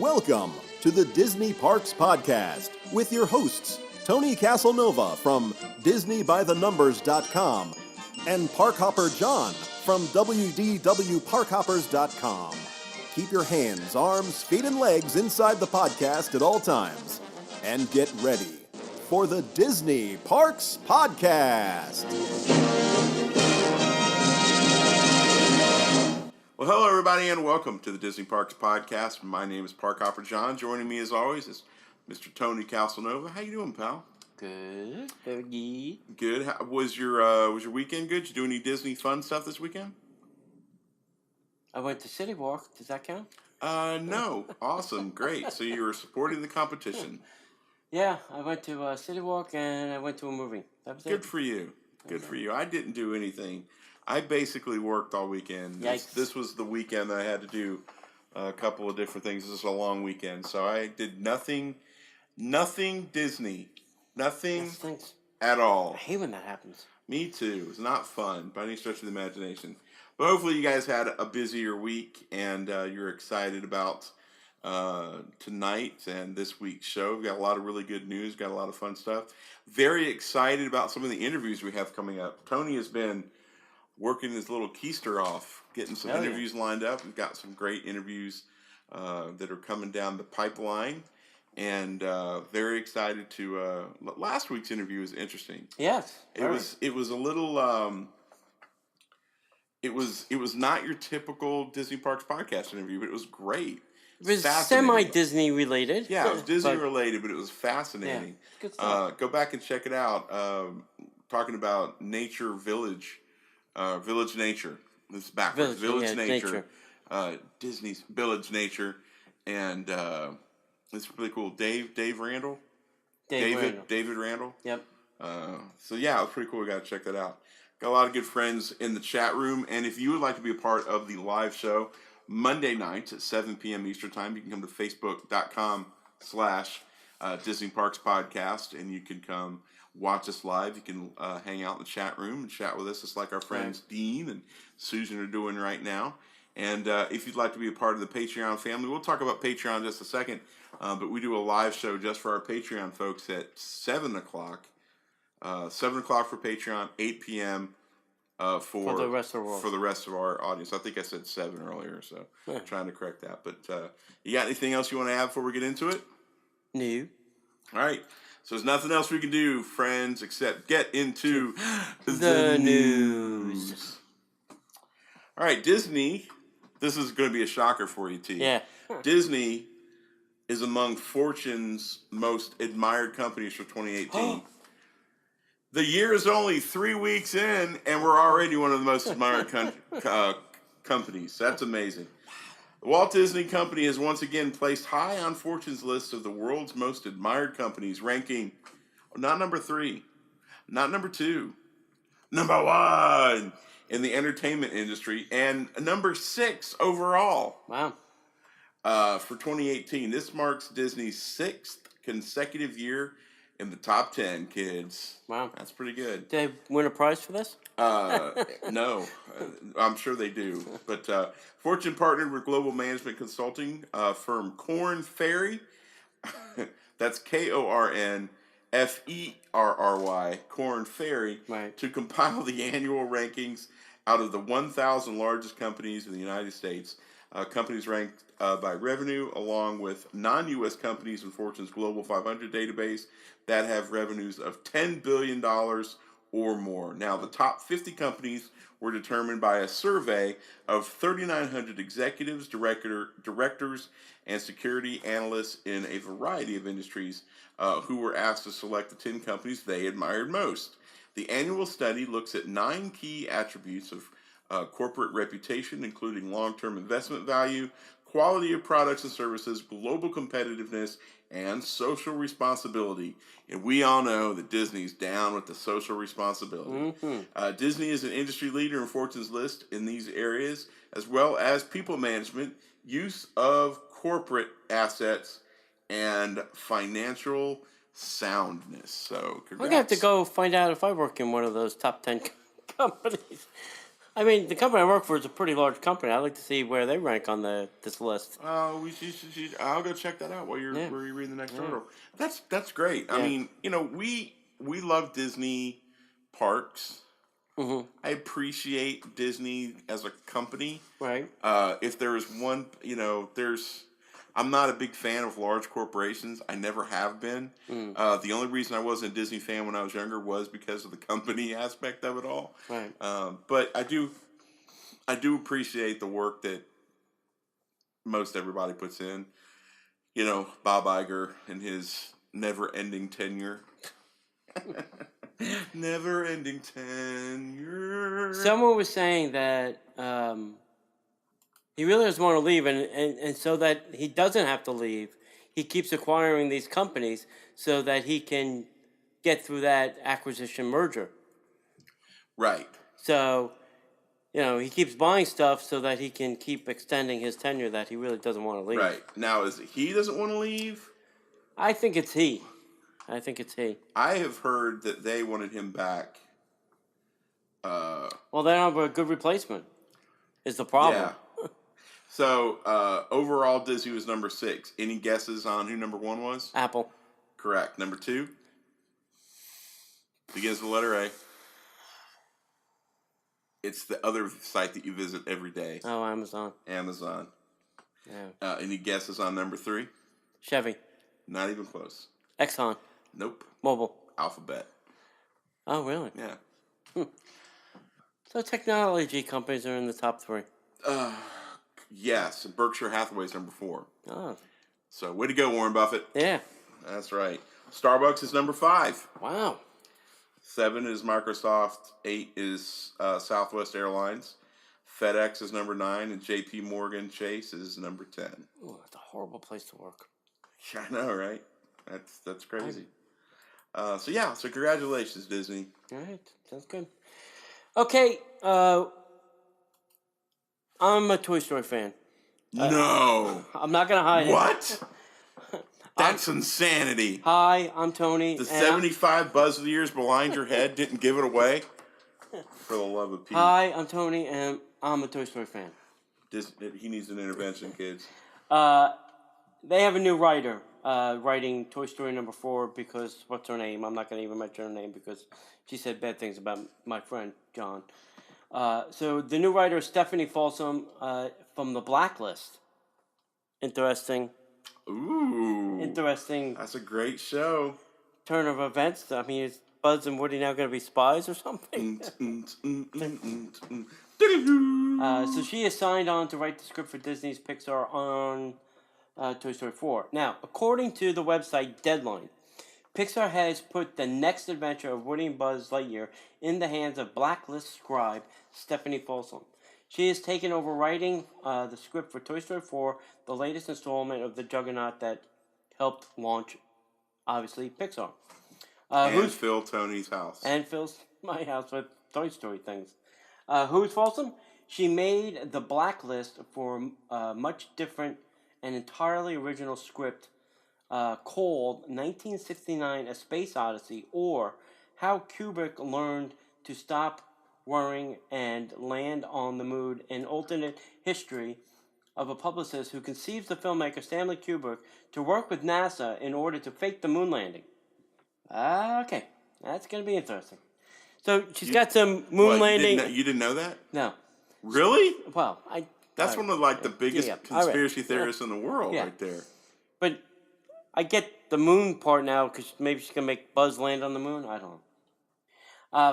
Welcome to the Disney Parks Podcast with your hosts, Tony Caselnova from DisneyByTheNumbers.com and Parkhopper John from WDWParkhoppers.com. Keep your hands, arms, feet, and legs inside the podcast at all times. And get ready for the Disney Parks Podcast. Well, hello, everybody, and welcome to the Disney Parks Podcast. My name is Parkhopper John. Joining me, as always, is Mr. Tony Caselnova. How you doing, pal? Good. Very good. Good. How, was your weekend good? Did you do any Disney fun stuff this weekend? I went to City Walk. Does that count? No. Awesome. Great. So you were supporting the competition. Yeah, I went to City Walk and I went to a movie. That was Good it. for you. Good for you. I didn't do anything. I basically worked all weekend. This was the weekend that I had to do a couple of different things. This is a long weekend. So I did nothing Disney. Nothing at all. I hate when that happens. Me too. It's not fun by any stretch of the imagination. But hopefully you guys had a busier week and you're excited about tonight and this week's show. We've got a lot of really good news. Got a lot of fun stuff. Very excited about some of the interviews we have coming up. Tony has been working his little keister off, getting some interviews lined up. We've got some great interviews that are coming down the pipeline, and very excited to. Last week's interview was interesting. Yes, it was a little. It was not your typical Disney Parks podcast interview, but it was great. It was semi-Disney related. Yeah, it was Disney related, but it was fascinating. Yeah, good stuff. Go back and check it out. Talking about Nature Village. Village Nature. This is backwards. Village Nature. Disney's Village Nature. And it's really cool. David Randall. David Randall. Yep. So yeah, it was pretty cool. We got to check that out. Got a lot of good friends in the chat room. And if you would like to be a part of the live show, Monday nights at 7 p.m. Eastern Time, you can come to Facebook.com/Disney Parks Podcast, and you can come watch us live. You can hang out in the chat room and chat with us, just like our friends Dean and Susan are doing right now. And if you'd like to be a part of the Patreon family, we'll talk about Patreon in just a second. But we do a live show just for our Patreon folks at 7 o'clock. 7 o'clock for Patreon, 8 p.m. For the rest of the world. For the rest of our audience. I think I said 7 earlier, so I'm trying to correct that. But you got anything else you want to add before we get into it? No. All right. So there's nothing else we can do, friends, except get into the news. All right, Disney. This is going to be a shocker for you, T. Yeah. Disney is among Fortune's most admired companies for 2018. The year is only 3 weeks in, and we're already one of the most admired companies. That's amazing. The Walt Disney Company has once again placed high on Fortune's list of the world's most admired companies, ranking not number 3, not number 2, number 1 in the entertainment industry, and number 6 overall. Wow. For 2018. This marks Disney's 6th consecutive year in the top 10, kids. Wow. That's pretty good. Did they win a prize for this? No. I'm sure they do. But Fortune partnered with global management consulting firm Korn Ferry. That's KORNFERRY, Korn Ferry, to compile the annual rankings out of the 1,000 largest companies in the United States. Companies ranked by revenue, along with non-U.S. companies in Fortune's Global 500 database that have revenues of $10 billion or more. Now, the top 50 companies were determined by a survey of 3,900 executives, directors, and security analysts in a variety of industries who were asked to select the 10 companies they admired most. The annual study looks at 9 key attributes of corporate reputation, including long-term investment value, quality of products and services, global competitiveness, and social responsibility. And we all know that Disney's down with the social responsibility. Mm-hmm. Disney is an industry leader in Fortune's list in these areas, as well as people management, use of corporate assets, and financial soundness. So, congrats. I'm going to have to go find out if I work in one of those top 10 companies. I mean, the company I work for is a pretty large company. I'd like to see where they rank on this list. I'll go check that out while you're reading the next article. That's great. Yeah. I mean, we love Disney parks. Mm-hmm. I appreciate Disney as a company. Right. If there is one, I'm not a big fan of large corporations. I never have been. The only reason I wasn't a Disney fan when I was younger was because of the company aspect of it all. Right. But I do appreciate the work that most everybody puts in. Bob Iger and his never-ending tenure. Never-ending tenure. Someone was saying that he really doesn't want to leave, and so that he doesn't have to leave, he keeps acquiring these companies so that he can get through that acquisition merger. Right. So, he keeps buying stuff so that he can keep extending his tenure that he really doesn't want to leave. Right. Now, is it he doesn't want to leave? I think it's he. I have heard that they wanted him back. Well, they don't have a good replacement, is the problem. Yeah. So, overall, Disney was number 6. Any guesses on who number 1 was? Apple. Correct. Number 2? Begins with the letter A. It's the other site that you visit every day. Oh, Amazon. Yeah. Any guesses on number 3? Chevy. Not even close. Exxon. Nope. Mobile. Alphabet. Oh, really? Yeah. So technology companies are in the top 3. Yes. Berkshire Hathaway's number 4. Oh. So, way to go, Warren Buffett. Yeah. That's right. Starbucks is number 5. Wow. 7 is Microsoft. 8 is Southwest Airlines. FedEx is number 9, and J.P. Morgan Chase is number 10. Oh, that's a horrible place to work. Yeah, I know, right? That's crazy. So congratulations, Disney. All right, sounds good. Okay, I'm a Toy Story fan. No. I'm not gonna hide What? That's insanity. Hi, I'm Tony. The 75 Buzz of the Years behind your head didn't give it away? For the love of Pete. Hi, I'm Tony, and I'm a Toy Story fan. He needs an intervention, kids. They have a new writer writing Toy Story number 4 because, what's her name? I'm not going to even mention her name because she said bad things about my friend, John. So the new writer is Stephanie Folsom from The Blacklist. Interesting. Ooh. Interesting. That's a great show. Turn of events. I mean, is Buzz and Woody now going to be spies or something? So she is signed on to write the script for Disney's Pixar on Toy Story 4. Now, according to the website Deadline, Pixar has put the next adventure of Woody and Buzz Lightyear in the hands of Blacklist scribe Stephanie Folsom. She has taken over writing the script for Toy Story 4, the latest installment of the juggernaut that helped launch, obviously, Pixar. And fill Tony's house. And fills my house with Toy Story things. Who's Folsom? She made The Blacklist for a much different and entirely original script called 1969 A Space Odyssey, or How Kubrick Learned to Stop Worrying and Land on the Moon, an alternate history of a publicist who conceives the filmmaker Stanley Kubrick to work with NASA in order to fake the moon landing. Okay, that's going to be interesting. So she's got some moon landing. You didn't know that? No. Really? Well, That's one of the biggest conspiracy theorists in the world, right there. But I get the moon part now because maybe she's gonna make Buzz land on the moon. I don't know.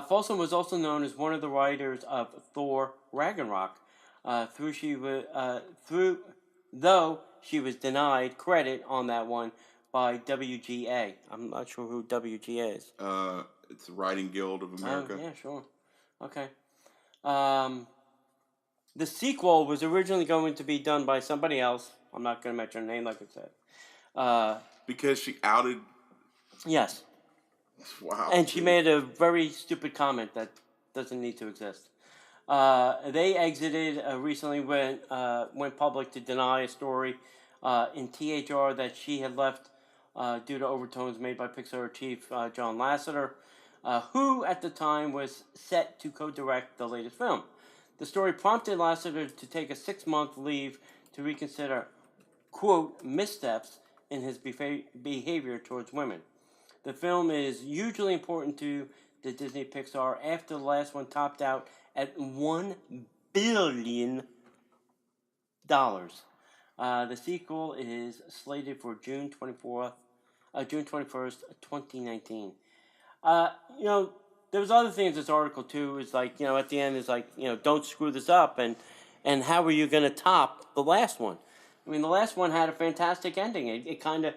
Folsom was also known as one of the writers of Thor: Ragnarok. Though she was denied credit on that one by WGA. I'm not sure who WGA is. It's the Writing Guild of America. Yeah, sure. Okay. The sequel was originally going to be done by somebody else. I'm not going to mention her name, like I said. Because she outed... Yes. Wow. And she made a very stupid comment that doesn't need to exist. They exited recently went public to deny a story in THR that she had left due to overtones made by Pixar chief John Lasseter, who at the time was set to co-direct the latest film. The story prompted Lasseter to take a 6-month leave to reconsider, quote, missteps in his behavior towards women. The film is hugely important to the Disney Pixar after the last one topped out at $1 billion. The sequel is slated for June 21st, 2019. There was other things in this article too. Is like, at the end is like, don't screw this up, and how are you going to top the last one? I mean, the last one had a fantastic ending. It kind of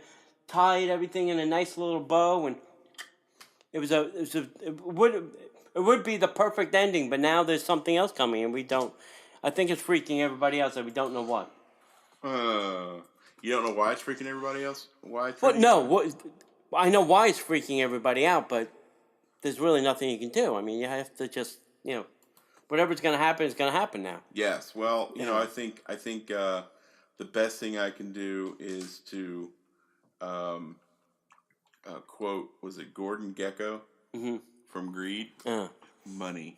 tied everything in a nice little bow, and it would be the perfect ending. But now there's something else coming, and we don't. I think it's freaking everybody else, and we don't know what. You don't know why it's freaking everybody else? Why? I know why it's freaking everybody out, but there's really nothing you can do. I mean, you have to just, whatever's going to happen is going to happen now. Yes. Well, I think the best thing I can do is to quote, was it Gordon Gekko from Greed? Money.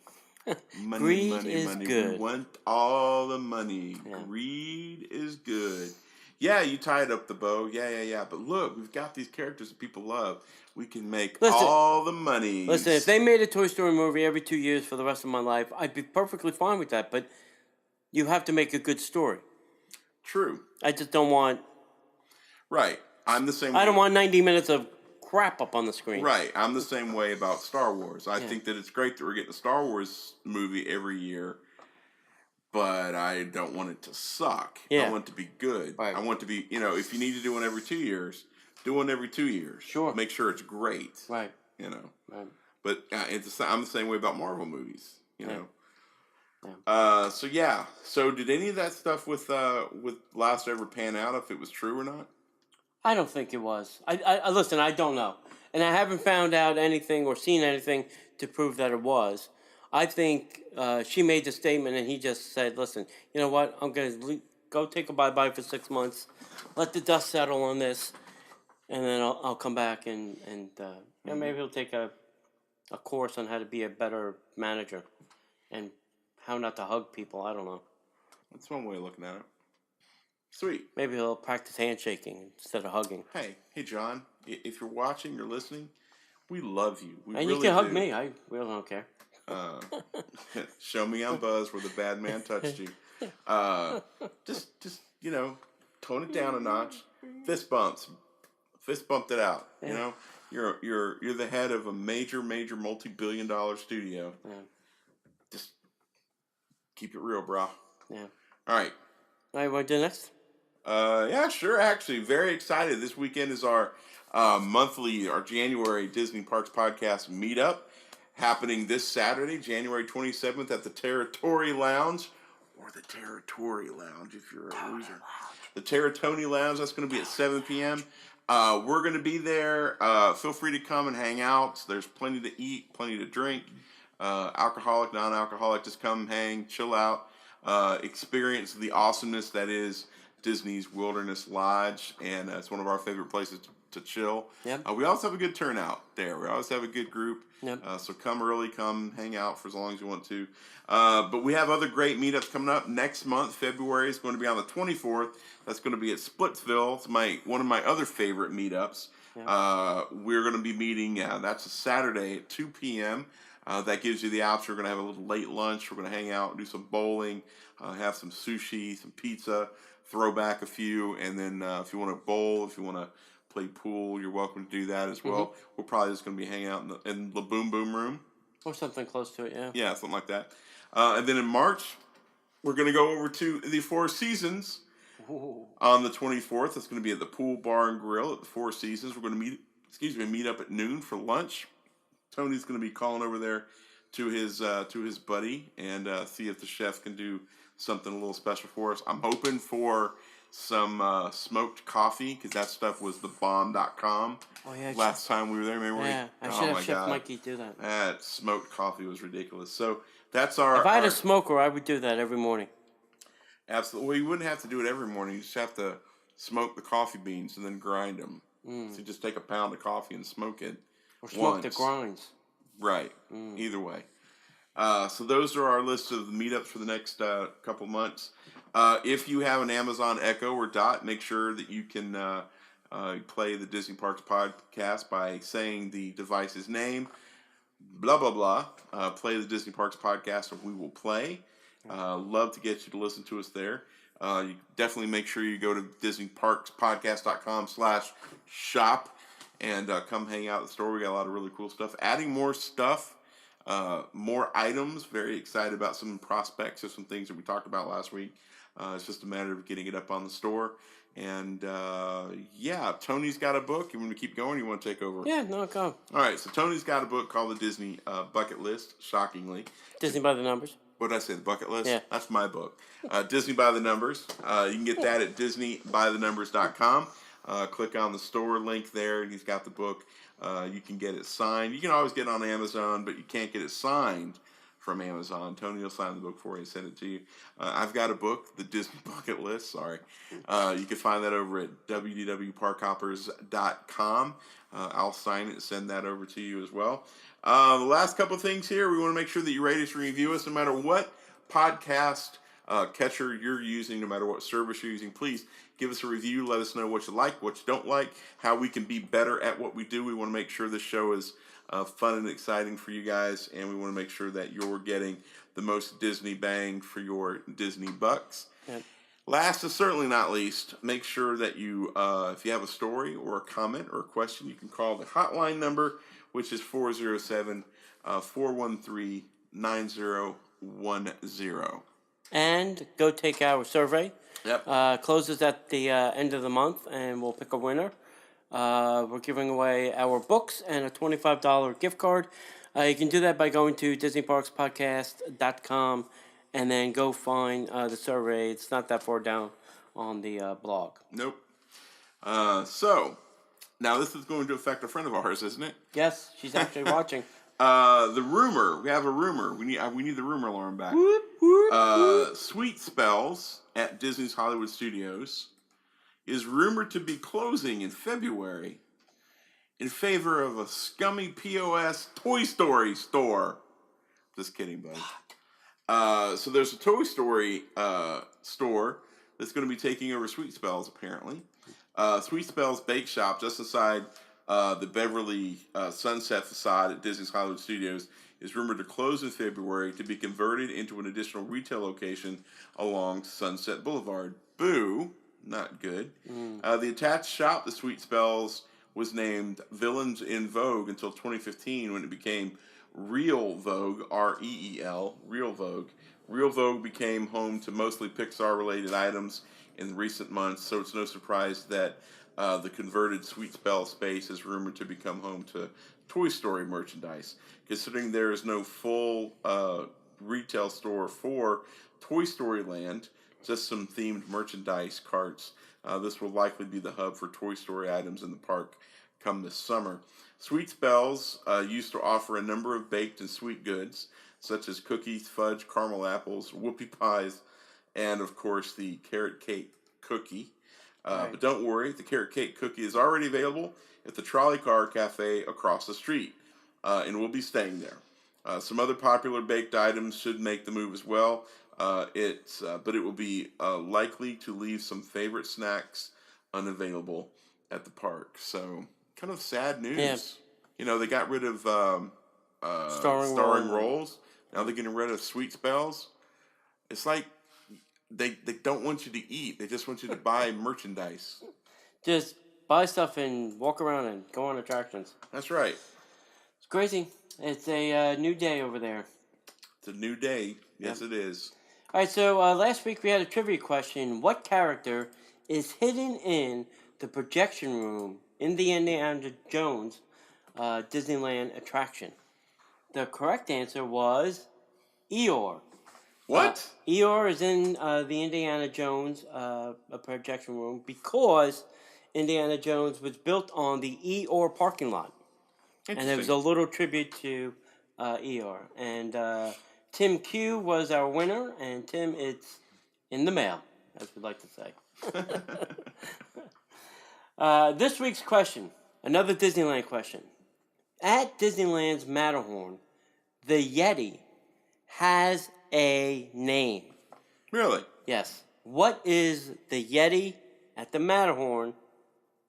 Money, Greed money, is money. good. We want all the money. Yeah. Greed is good. Yeah, you tied up the bow. Yeah. But look, we've got these characters that people love. We can make all the money. Listen, if they made a Toy Story movie every 2 years for the rest of my life, I'd be perfectly fine with that. But you have to make a good story. True. I just don't want... Right. I'm the same way. I don't want 90 minutes of crap up on the screen. Right. I'm the same way about Star Wars. I think that it's great that we're getting a Star Wars movie every year, but I don't want it to suck. I want it to be good. Right. I want it to be, if you need to do one every 2 years, do one every 2 years. Sure. Make sure it's great. Right. Right. But I'm the same way about Marvel movies, Yeah. So did any of that stuff with Last ever pan out, if it was true or not? I don't think it was. I listen, I don't know. And I haven't found out anything or seen anything to prove that it was. I think she made the statement and he just said, listen, you know what? I'm going to go take a bye-bye for 6 months. Let the dust settle on this. And then I'll come back and maybe he'll take a course on how to be a better manager and how not to hug people. I don't know. That's one way of looking at it. Sweet. Maybe he'll practice handshaking instead of hugging. Hey, John, if you're watching, you're listening, we love you. We and really you can hug do. me. I really don't care. Show me I'm Buzz where the bad man touched you. Just tone it down a notch. Fist bumped it out. Yeah. You're the head of a major multi-billion-dollar studio. Yeah. Just keep it real, bro. Yeah. All right. Want to do next? Yeah, sure. Actually, very excited. This weekend is our January Disney Parks Podcast meetup happening this Saturday, January 27th at the Territory Lounge, or the Territory Lounge if you're a loser. The Terratoni Lounge. That's going to be at 7 p.m. We're going to be there. Feel free to come and hang out. There's plenty to eat, plenty to drink. Alcoholic, non-alcoholic, just come, hang, chill out, experience the awesomeness that is Disney's Wilderness Lodge, and it's one of our favorite places to chill. Yep. We also have a good turnout there. We always have a good group. Yep. So come early, come hang out for as long as you want to. But we have other great meetups coming up. Next month, February, is going to be on the 24th. That's going to be at Splitsville. It's one of my other favorite meetups. Yep. We're going to be meeting, that's a Saturday at 2 p.m. That gives you the option. We're going to have a little late lunch. We're going to hang out, do some bowling, have some sushi, some pizza, throw back a few, and then if you want to bowl, if you want to play pool, you're welcome to do that as well. Mm-hmm. We're probably just going to be hanging out in the Boom Boom Room. Or something close to it, yeah. Yeah, something like that. And then in March, we're going to go over to the Four Seasons. Ooh. On the 24th. That's going to be at the Pool Bar and Grill at the Four Seasons. We're going to meet up at noon for lunch. Tony's going to be calling over there to his buddy and see if the chef can do something a little special for us. I'm hoping for some smoked coffee, because that stuff was thebomb.com. Oh, yeah, last time we were there, remember? Yeah, I should have Chef Mikey do that. That smoked coffee was ridiculous. So that's our... If I had a smoker, I would do that every morning. Absolutely. Well, you wouldn't have to do it every morning. You just have to smoke the coffee beans and then grind them. So you just take a pound of coffee and smoke it. Or smoke the grinds. Right. Either way. So those are our list of meetups for the next couple months. If you have an Amazon Echo or Dot, make sure that you can play the Disney Parks podcast by saying the device's name, blah, blah, blah. Play the Disney Parks podcast and we will play. Love to get you to listen to us there. You definitely make sure you go to DisneyParksPodcast.com/shop and come hang out at the store. We got a lot of really cool stuff. Adding more stuff, more items. Very excited about some prospects of some things that we talked about last week. It's just a matter of getting it up on the store. And yeah, Tony's got a book. You want to keep going? Or you want to take over? Yeah, no, go. All right, so Tony's got a book called The Disney Bucket List, shockingly. Disney by the numbers. What did I say, the bucket list? Yeah. That's my book. Disney by the Numbers. You can get that at DisneyByTheNumbers.com. Click on the store link there, and he's got the book. You can get it signed. You can always get it on Amazon, but you can't get it signed from Amazon. Tony will sign the book for you and send it to you. I've got a book, The Disney Bucket List. Sorry. You can find that over at www.parkhoppers.com. I'll sign it and send that over to you as well. The last couple of things here, we want to make sure that you rate us and review us no matter what podcast catcher you're using, no matter what service you're using. Please give us a review. Let us know what you like, what you don't like, how we can be better at what we do. We want to make sure this show is fun and exciting for you guys, and we want to make sure that you're getting the most Disney bang for your Disney bucks. Yep. Last but certainly not least, make sure that you, if you have a story or a comment or a question, you can call the hotline number, which is 407-413-9010. And go take our survey. Yep. Closes at the end of the month, and we'll pick a winner. We're giving away our books and a $25 gift card. You can do that by going to DisneyParksPodcast.com and then go find the survey. It's not that far down on the blog. Nope. So, now this is going to affect a friend of ours, isn't it? Yes, she's actually watching. The rumor. We have a rumor. We need the rumor alarm back. Whoop, whoop. Sweet Spells at Disney's Hollywood Studios is rumored to be closing in February in favor of a scummy POS Toy Story store. Just kidding, buddy. So there's a Toy Story store that's going to be taking over Sweet Spells, apparently. Sweet Spells Bake Shop, just inside the Beverly Sunset facade at Disney's Hollywood Studios, is rumored to close in February to be converted into an additional retail location along Sunset Boulevard. Boo. Not good. The attached shop, the Sweet Spells, was named Villains in Vogue until 2015 when it became Real Vogue, R-E-E-L, Real Vogue. Real Vogue became home to mostly Pixar-related items in recent months, so it's no surprise that the converted Sweet Spell space is rumored to become home to Toy Story merchandise. Considering there is no full retail store for Toy Story Land, just some themed merchandise carts, this will likely be the hub for Toy Story items in the park come this summer. Sweet Spells used to offer a number of baked and sweet goods, such as cookies, fudge, caramel apples, whoopie pies, and, of course, the carrot cake cookie. Right. But don't worry, the carrot cake cookie is already available at the Trolley Car Cafe across the street, and we'll be staying there. Some other popular baked items should make the move as well. But it will be likely to leave some favorite snacks unavailable at the park. So, kind of sad news. Yeah. You know, they got rid of Starring rolls. Now they're getting rid of Sweet Spells. It's like they don't want you to eat. They just want you to buy merchandise. Just buy stuff and walk around and go on attractions. That's right. It's crazy. It's a new day over there. It's a new day. Yes, It is. All right, so last week we had a trivia question. What character is hidden in the projection room in the Indiana Jones Disneyland attraction? The correct answer was Eeyore. What? Eeyore is in the Indiana Jones projection room because Indiana Jones was built on the Eeyore parking lot. And there was a little tribute to Eeyore. And Tim Q was our winner, and Tim, it's in the mail, as we like to say. This week's question, another Disneyland question. At Disneyland's Matterhorn, the Yeti has a name. Really? Yes. What is the Yeti at the Matterhorn?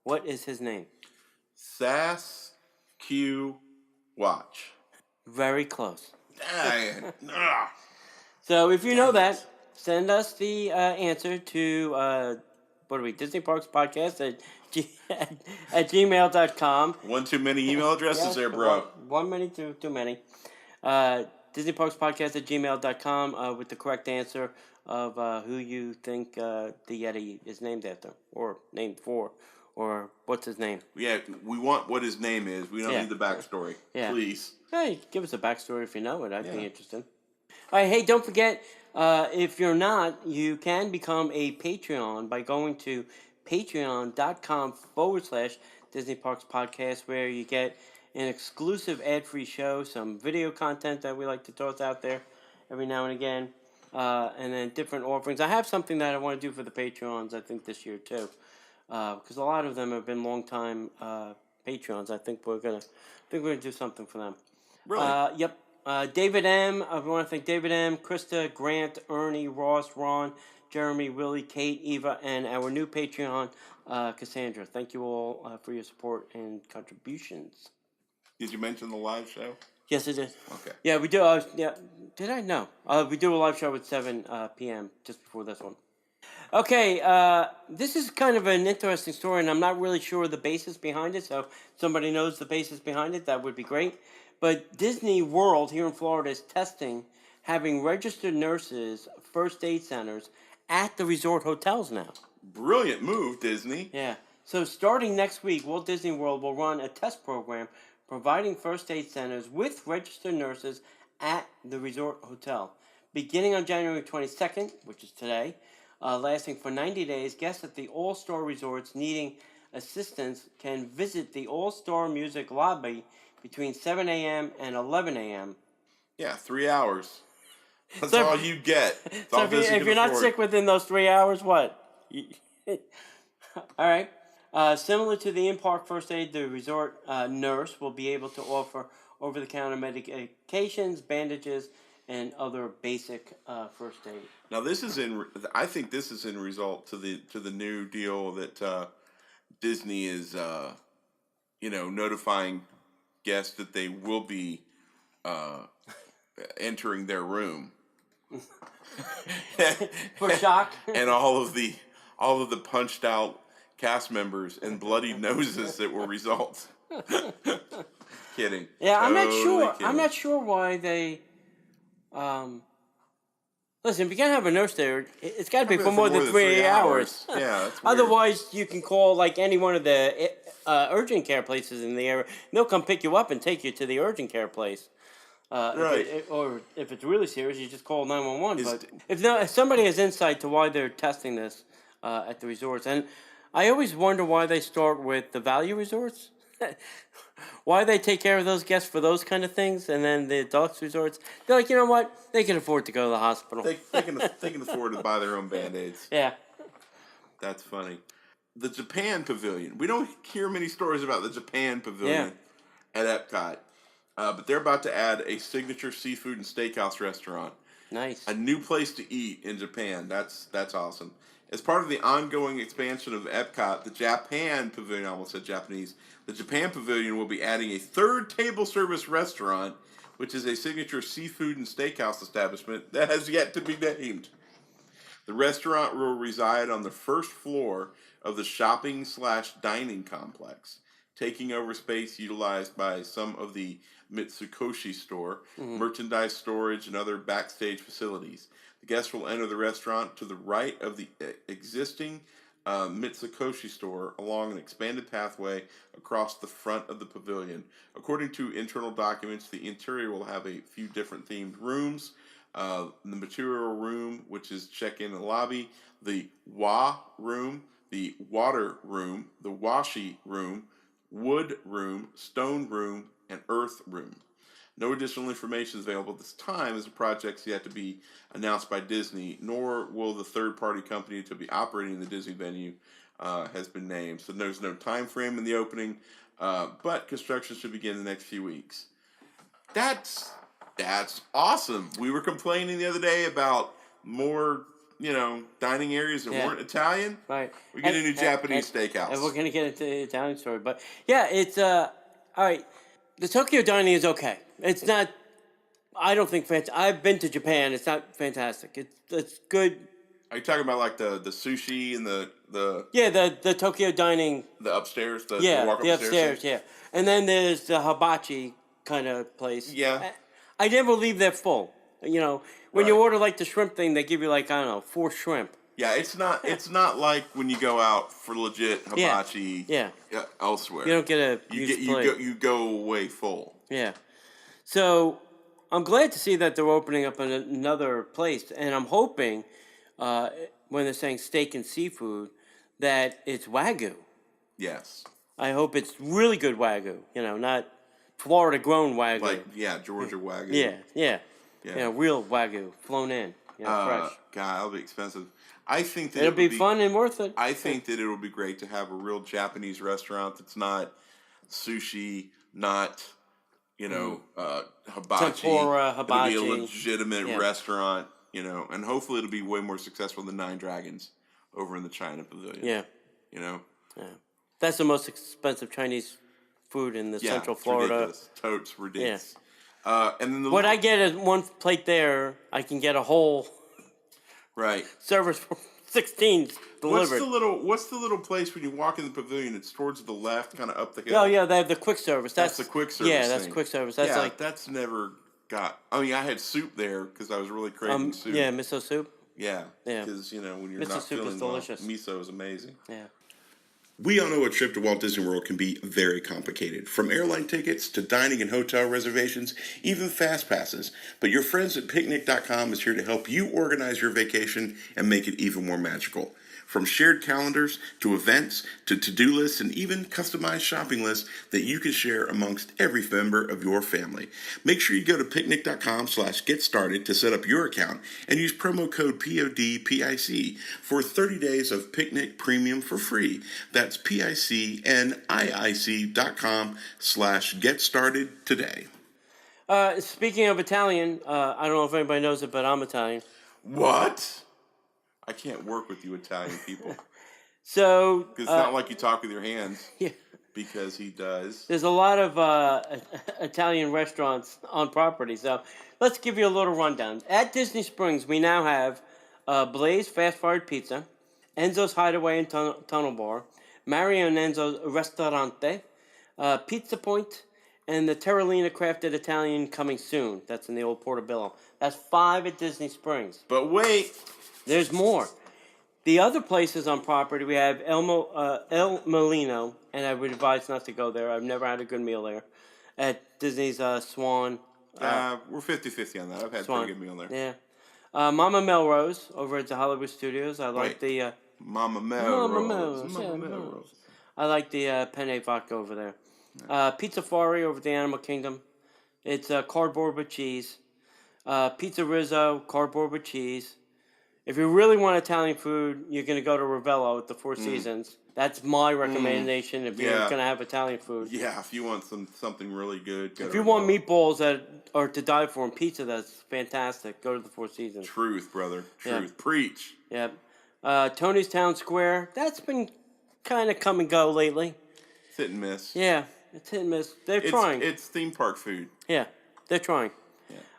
What is his name? Sass Q Watch. Very close. Dang. So if you know that, send us the answer to what are we? Disney Parks Podcast at gmail.com. One too many email addresses there, bro. One many, too many. Disney Parks Podcast at gmail.com with the correct answer of who you think the Yeti is named after or named for. Or what's his name? Yeah, we want what his name is. We don't need the backstory. Yeah. Please. Hey, give us a backstory if you know it. I'd be interested. All right, hey, don't forget, if you're not, you can become a Patreon by going to patreon.com/Disney Parks Podcast, where you get an exclusive ad-free show, some video content that we like to toss out there every now and again, and then different offerings. I have something that I want to do for the Patreons, I think, this year, too. Because a lot of them have been long-time Patreons. I think we're gonna do something for them. Really? Yep. David M. I want to thank David M., Krista, Grant, Ernie, Ross, Ron, Jeremy, Willie, Kate, Eva, and our new Patreon, Cassandra. Thank you all for your support and contributions. Did you mention the live show? Yes, I did. Okay. Yeah, we do. Yeah, did I? No. We do a live show at 7 p.m. just before this one. Okay, this is kind of an interesting story, and I'm not really sure the basis behind it, so if somebody knows the basis behind it, that would be great. But Disney World here in Florida is testing having registered nurses, first aid centers, at the resort hotels now. Brilliant move, Disney. Yeah. So starting next week, Walt Disney World will run a test program providing first aid centers with registered nurses at the resort hotel. Beginning on January 22nd, which is today, lasting for 90 days, guests at the All-Star Resorts needing assistance can visit the All-Star Music Lobby between 7 a.m. and 11 a.m. Yeah, 3 hours. That's So all you get. That's So all if Disney you're can not afford. sick within those 3 hours, what? All right. Similar to the in-park first aid, the resort nurse will be able to offer over-the-counter medications, bandages, and other basic first aid. Now this is I think this is in result to the new deal that Disney is notifying guests that they will be entering their room For shock. and all of the punched out cast members and bloody noses that will result. Kidding. Yeah, I'm not Totally sure. kidding. I'm not sure why they. Listen, if you're gonna have a nurse there, it's got to be for more than 3 hours. Yeah, that's weird. Otherwise, you can call like any one of the urgent care places in the area. They'll come pick you up and take you to the urgent care place. Right. Or if it's really serious, you just call 911. But if somebody has insight to why they're testing this at the resorts, and I always wonder why they start with the value resorts. Why they take care of those guests for those kind of things, and then the deluxe resorts, they're like, you know what? They can afford to go to the hospital. They can afford to buy their own Band-Aids. Yeah. That's funny. The Japan Pavilion. We don't hear many stories about the Japan Pavilion at Epcot. But they're about to add a signature seafood and steakhouse restaurant. Nice. A new place to eat in Japan. That's awesome. As part of the ongoing expansion of Epcot, the Japan Pavilion, I almost said Japanese, the Japan Pavilion will be adding a third table service restaurant, which is a signature seafood and steakhouse establishment that has yet to be named. The restaurant will reside on the first floor of the shopping/dining complex, taking over space utilized by some of the Mitsukoshi store, merchandise storage, and other backstage facilities. The guests will enter the restaurant to the right of the existing Mitsukoshi store along an expanded pathway across the front of the pavilion. According to internal documents, the interior will have a few different themed rooms. The material room, which is check-in and lobby, the wa room, the water room, the washi room, wood room, stone room, and earth room. No additional information is available at this time as the project's yet to be announced by Disney, nor will the third-party company to be operating the Disney venue has been named. So there's no time frame in the opening, but construction should begin in the next few weeks. That's That's awesome. We were complaining the other day about more, dining areas that weren't Italian. Right. We get a new Japanese steakhouse. And we're going to get into the Italian story. But, yeah, it's, all right. The Tokyo dining is okay. It's not, I don't think, I've been to Japan. It's not fantastic. It's good. Are you talking about like the sushi and the Yeah, the Tokyo dining. The upstairs? The Yeah, the upstairs, yeah. And then there's the hibachi kind of place. Yeah. I never leave that full. When you order like the shrimp thing, they give you like, I don't know, 4 shrimp. Yeah, it's not like when you go out for legit hibachi elsewhere. You don't get a plate. You go away full. Yeah. So I'm glad to see that they're opening up another place, and I'm hoping when they're saying steak and seafood that it's Wagyu. Yes. I hope it's really good Wagyu. Not Florida grown Wagyu. Like Georgia Wagyu. Yeah. Real Wagyu flown in. Fresh. God, that'll be expensive. I think that it'll be fun and worth it. I think that it'll be great to have a real Japanese restaurant that's not sushi, not hibachi. Tempura, hibachi. It'll be a legitimate restaurant, and hopefully it'll be way more successful than Nine Dragons over in the China Pavilion. Yeah. Yeah. That's the most expensive Chinese food in the Central Florida. Ridiculous. Totes ridiculous. Yeah. And then what I get is one plate there, I can get a whole service for 16 delivered. What's the little place when you walk in the pavilion? It's towards the left, kind of up the hill. Oh yeah, they have the quick service. That's the quick service. Yeah, that's quick service. That's that's never got. I mean, I had soup there because I was really craving soup. Yeah, miso soup. Yeah. Because when you're miso not soup feeling is delicious. Well, miso is amazing. Yeah. We all know a trip to Walt Disney World can be very complicated, from airline tickets to dining and hotel reservations, even fast passes. But your friends at Picnic.com is here to help you organize your vacation and make it even more magical. From shared calendars to events to to-do lists and even customized shopping lists that you can share amongst every member of your family. Make sure you go to picnic.com/getstarted to set up your account and use promo code PODPIC for 30 days of Picnic Premium for free. That's PICNIC.com/getstarted today. Speaking of Italian, I don't know if anybody knows it, but I'm Italian. What? I can't work with you Italian people. So it's not like you talk with your hands. Yeah. Because he does. There's a lot of Italian restaurants on property. So let's give you a little rundown. At Disney Springs, we now have Blaze Fast Fired Pizza, Enzo's Hideaway and Tunnel Bar, Mario and Enzo's Ristorante, Pizza Point, and the Terralina Crafted Italian coming soon. That's in the old Portobello. That's 5 at Disney Springs. But wait. There's more. The other places on property, we have El Molino, and I would advise not to go there. I've never had a good meal there. At Disney's Swan. We're 50-50 on that. I've had a pretty good meal there. Yeah. Mama Melrose over at the Hollywood Studios. I like the... Mama Melrose. Mama Melrose. I like the penne vodka over there. Pizza Fari over at the Animal Kingdom. It's cardboard with cheese. Pizza Rizzo, cardboard with cheese. If you really want Italian food, you're going to go to Ravello at the Four Seasons. That's my recommendation if you're going to have Italian food. Yeah, if you want something really good. If you want meatballs that are to die for and pizza that's fantastic, go to the Four Seasons. Truth, brother. Truth. Yeah. Preach. Yep. Tony's Town Square, that's been kind of come and go lately. It's hit and miss. Yeah, it's hit and miss. They're trying. It's theme park food. Yeah, they're trying.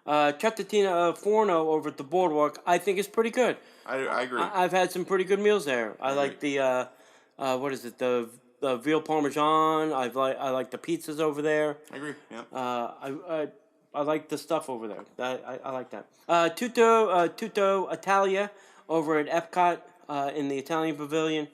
Cioccolatini Forno over at the Boardwalk, I think is pretty good. I agree. I've had some pretty good meals there. I like the what is it? The veal parmesan. I like the pizzas over there. I agree. Yeah. I like the stuff over there. I like that. Tutto Italia over at Epcot in the Italian Pavilion.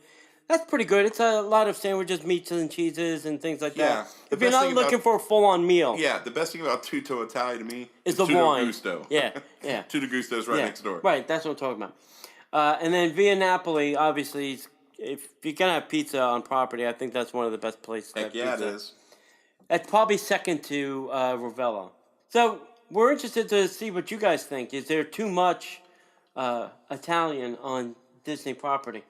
That's pretty good. It's a lot of sandwiches, meats and cheeses, and things like that. If you're not looking for a full-on meal. Yeah, the best thing about Tutto Italia to me is the Tutto wine. Gusto. Yeah. Tutto Gusto's right next door. Right, that's what I'm talking about. And then Via Napoli, obviously, if you're going to have pizza on property, I think that's one of the best places to have pizza. It is. That's probably second to Ravello. So we're interested to see what you guys think. Is there too much Italian on Disney property?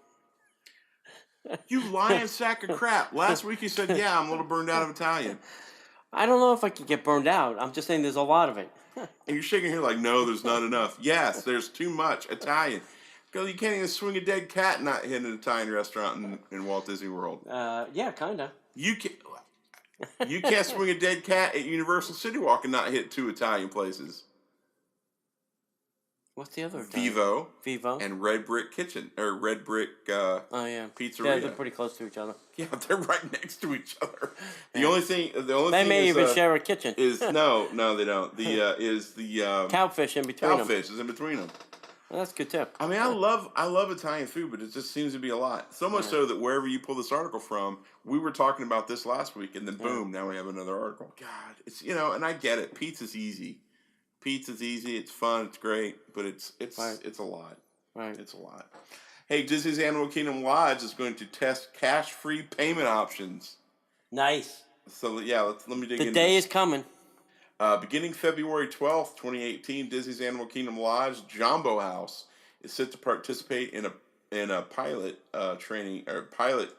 You lying sack of crap. Last week you said, yeah, I'm a little burned out of Italian. I don't know if I could get burned out. I'm just saying there's a lot of it. And you're shaking your head like, no, there's not enough. Yes, there's too much Italian. Because you can't even swing a dead cat not hit an Italian restaurant in Walt Disney World. Yeah, kind of. You can't swing a dead cat at Universal City Walk and not hit 2 Italian places. What's the other? Vivo. And Red Brick Kitchen or Red Brick Pizzeria. Yeah, they're pretty close to each other. Yeah, they're right next to each other. The only thing they may even share a kitchen. Is no, they don't. Is the cowfish in between them. Cowfish is in between them. Well, that's a good tip. I mean, I love Italian food, but it just seems to be a lot. So much so that wherever you pull this article from, we were talking about this last week, and then boom, now we have another article. God, it's and I get it. Pizza's easy. It's fun, it's great, but it's a lot. Right. It's a lot. Hey, Disney's Animal Kingdom Lodge is going to test cash-free payment options. Nice. So yeah, let me dig into the day is coming. Beginning February 12th, 2018, Disney's Animal Kingdom Lodge Jumbo House is set to participate in a pilot training or pilot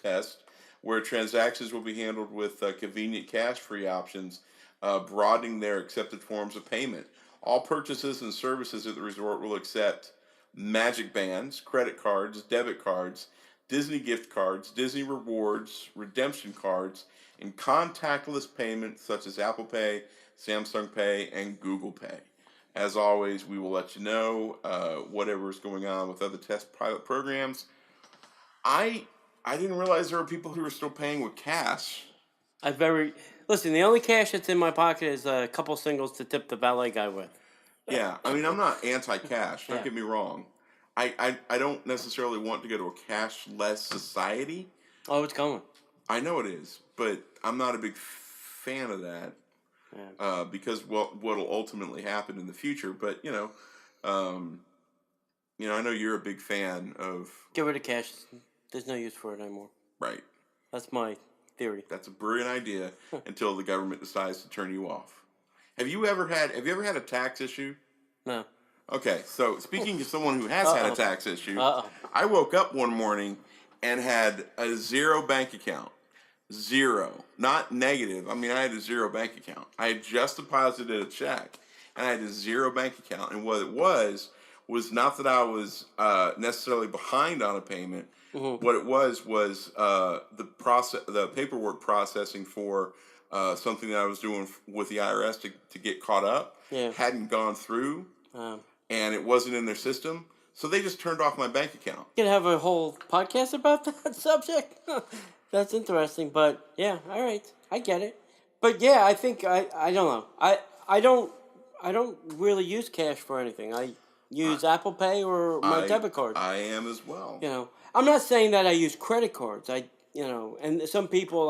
test where transactions will be handled with convenient cash-free options, broadening their accepted forms of payment. All purchases and services at the resort will accept Magic Bands, credit cards, debit cards, Disney gift cards, Disney rewards, redemption cards, and contactless payments such as Apple Pay, Samsung Pay, and Google Pay. As always, we will let you know whatever is going on with other test pilot programs. I didn't realize there were people who were still paying with cash. Listen, the only cash that's in my pocket is a couple singles to tip the valet guy with. Yeah, I mean, I'm not anti-cash. Don't get me wrong. I don't necessarily want to go to a cashless society. Oh, it's coming. I know it is, but I'm not a big fan of that. Yeah. Because what'll ultimately happen in the future. But I know you're a big fan of get rid of cash. There's no use for it anymore. Right. That's my theory. That's a brilliant idea until the government decides to turn you off. Have you ever had a tax issue? No. Okay, so speaking of someone who has had a tax issue, I woke up one morning and had a 0 bank account. 0. Not negative. I mean, I had a 0 bank account. I had just deposited a check, and I had a 0 bank account. And what it was not that I was necessarily behind on a payment. Mm-hmm. What it was the paperwork processing for something that I was doing with the IRS to get caught up. Yeah. Hadn't gone through, and it wasn't in their system. So they just turned off my bank account. You can have a whole podcast about that subject. That's interesting, but yeah, all right, I get it. But yeah, I think I don't know. I don't really use cash for anything. I use Apple Pay or my debit card. I am as well. I'm not saying that I use credit cards. And some people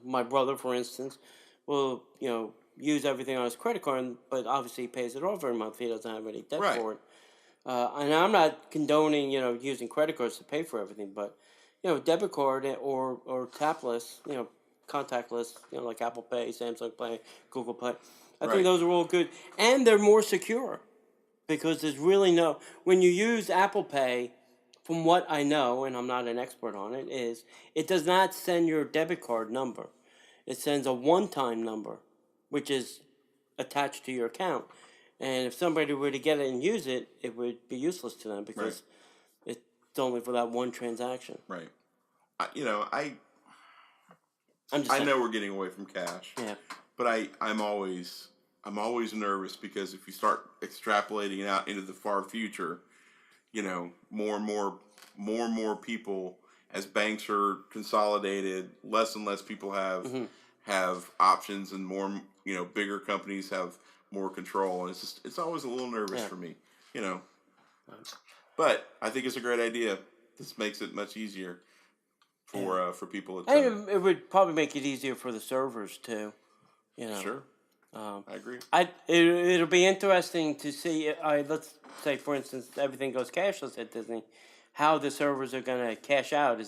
my brother, for instance, will use everything on his credit card, but obviously he pays it off every month. He doesn't have any debt for it. And I'm not condoning using credit cards to pay for everything, but debit card or tapless, contactless, like Apple Pay, Samsung Pay, Google Pay. I think those are all good, and they're more secure because there's really when you use Apple Pay. From what I know, and I'm not an expert on it, is it does not send your debit card number. It sends a one-time number, which is attached to your account. And if somebody were to get it and use it, it would be useless to them because it's only for that one transaction. Right. I know we're getting away from cash. Yeah. But I'm always nervous because if you start extrapolating it out into the far future, more and more people, as banks are consolidated, less and less people have options, and more bigger companies have more control, and it's always a little nervous for me, But I think it's a great idea. This makes it much easier for people. And it would probably make it easier for the servers too. Sure. I agree. It'll be interesting to see. Let's say, for instance, everything goes cashless at Disney. How the servers are going to cash out?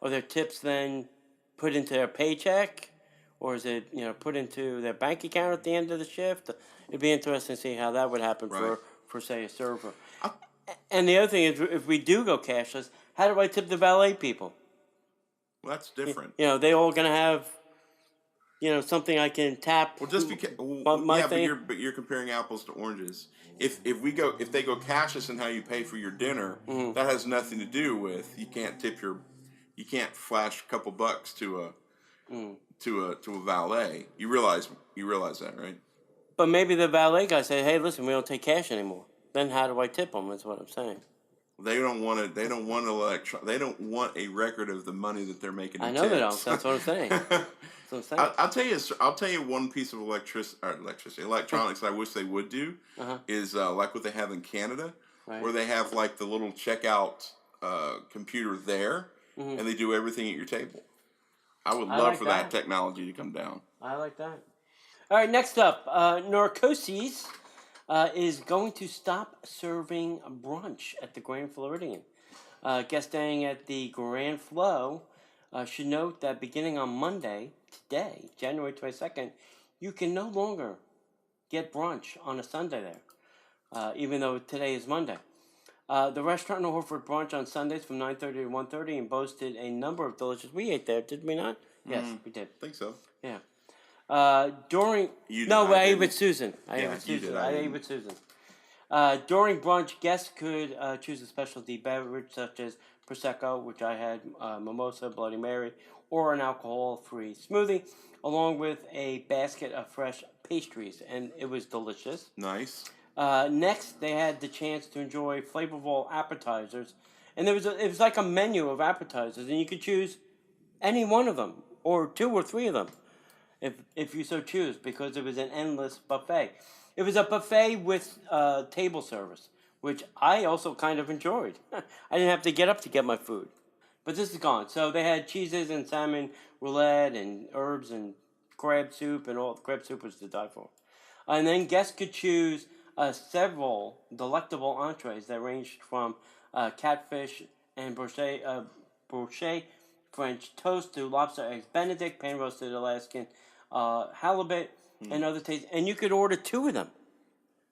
Are their tips then put into their paycheck, or is it put into their bank account at the end of the shift? It'd be interesting to see how that would happen for say a server. And the other thing is, if we do go cashless, how do I tip the valet people? Well, that's different. They all going to have something I can tap. Well, just because, My yeah, thing. but you're comparing apples to oranges. If they go cashless in how you pay for your dinner, that has nothing to do with you can't flash a couple bucks to a valet. You realize that, right? But maybe the valet guy said, "Hey, listen, we don't take cash anymore." Then how do I tip them? That's what I'm saying. They don't want to. They don't want They don't want a record of the money that they're making. I In know tips. they don't. That's what I'm saying. That's what I'm saying. I'll tell you one piece of electronics I wish they would do is like what they have in Canada, where they have like the little checkout computer there, and they do everything at your table. I would love for that technology to come down. I like that. All right, next up, Narcosis is going to stop serving brunch at the Grand Floridian. Guests staying at the Grand Flo should note that beginning on Monday, today, January 22nd, you can no longer get brunch on a Sunday there, even though today is Monday. The restaurant offered brunch on Sundays from 9:30 to 1:30 and boasted a number of delicious... We ate there, did we not? Yes, we did. I think so. Yeah. I ate with Susan. I ate with Susan. During brunch, guests could choose a specialty beverage such as Prosecco, which I had, mimosa, Bloody Mary, or an alcohol-free smoothie, along with a basket of fresh pastries, and it was delicious. Nice. Next, they had the chance to enjoy flavorful appetizers, and it was like a menu of appetizers, and you could choose any one of them, or two or three of them, if you so choose, because it was an endless buffet. It was a buffet with table service, which I also kind of enjoyed. I didn't have to get up to get my food. But this is gone. So they had cheeses and salmon roulette and herbs and crab soup, and all. Crab soup was to die for. And then guests could choose several delectable entrees that ranged from catfish and brochet French toast to lobster eggs Benedict, pan-roasted Alaskan halibut, and other tastes. And you could order two of them.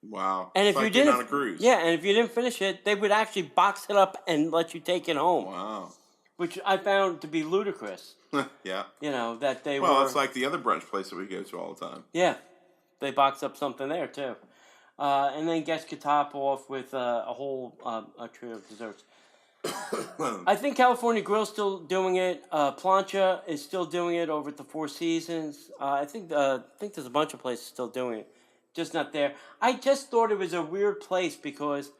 Wow. And if you didn't on a cruise. Yeah, and if you didn't finish it, they would actually box it up and let you take it home. Wow. Which I found to be ludicrous. Yeah. That they were... Well, it's like the other brunch place that we go to all the time. Yeah. They box up something there, too. And then guests could top off with a whole tray of desserts. I think California Grill's still doing it. Plancha is still doing it over at the Four Seasons. I think there's a bunch of places still doing it, just not there. I just thought it was a weird place because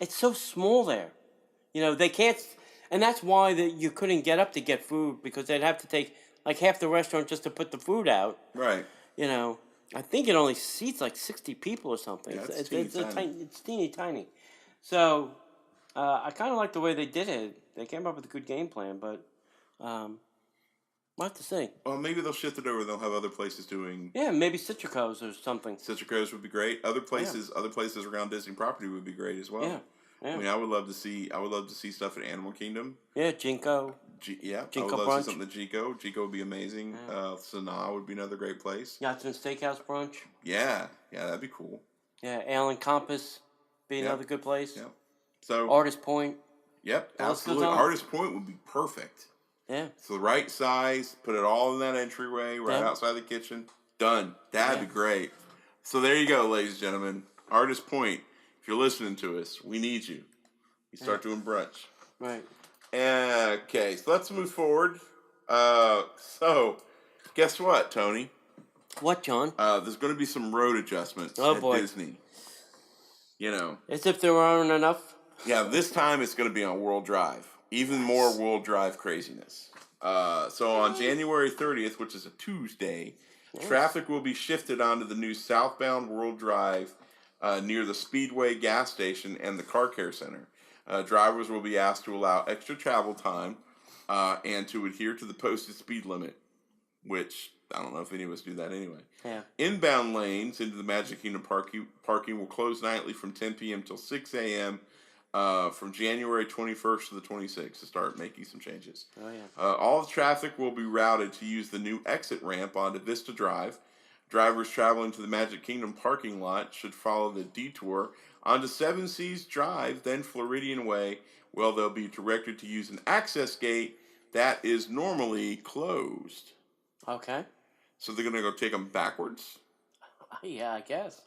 it's so small there. They can't, and that's why you couldn't get up to get food, because they'd have to take like half the restaurant just to put the food out. Right. I think it only seats like 60 people or something. Yeah, it's teeny tiny. So. I kind of like the way they did it. They came up with a good game plan, but we'll have to see. Well, maybe they'll shift it over. They'll have other places doing. Yeah, maybe Citrico's or something. Citrico's would be great. Other places around Disney property would be great as well. Yeah. I mean, I would love to see stuff at Animal Kingdom. Yeah, Jinko. Jinko brunch. I would love to see something at Jinko. Jinko would be amazing. Yeah. Sanaa would be another great place. Yachtsman Steakhouse brunch. Yeah, that'd be cool. Yeah, Ale and Compass be another good place. Yeah. So Artist Point. Yep, absolutely. Artist Point would be perfect. Yeah. It's the right size. Put it all in that entryway, right outside the kitchen. Done. That'd be great. So there you go, ladies and gentlemen. Artist Point. If you're listening to us, we need you. You start doing brunch. Right. Okay, so let's move forward. So, guess what, Tony? What, John? There's going to be some road adjustments at Disney. As if there aren't enough. Yeah, this time it's going to be on World Drive. Even more World Drive craziness. So on January 30th, which is a Tuesday, traffic will be shifted onto the new southbound World Drive near the Speedway gas station and the car care center. Drivers will be asked to allow extra travel time and to adhere to the posted speed limit, which I don't know if any of us do that anyway. Yeah. Inbound lanes into the Magic Kingdom parking will close nightly from 10 p.m. till 6 a.m. From January 21st to the 26th to start making some changes. Oh, yeah. All the traffic will be routed to use the new exit ramp onto Vista Drive. Drivers traveling to the Magic Kingdom parking lot should follow the detour onto Seven Seas Drive, then Floridian Way. Well, they'll be directed to use an access gate that is normally closed. Okay. So they're going to go take them backwards? Yeah, I guess.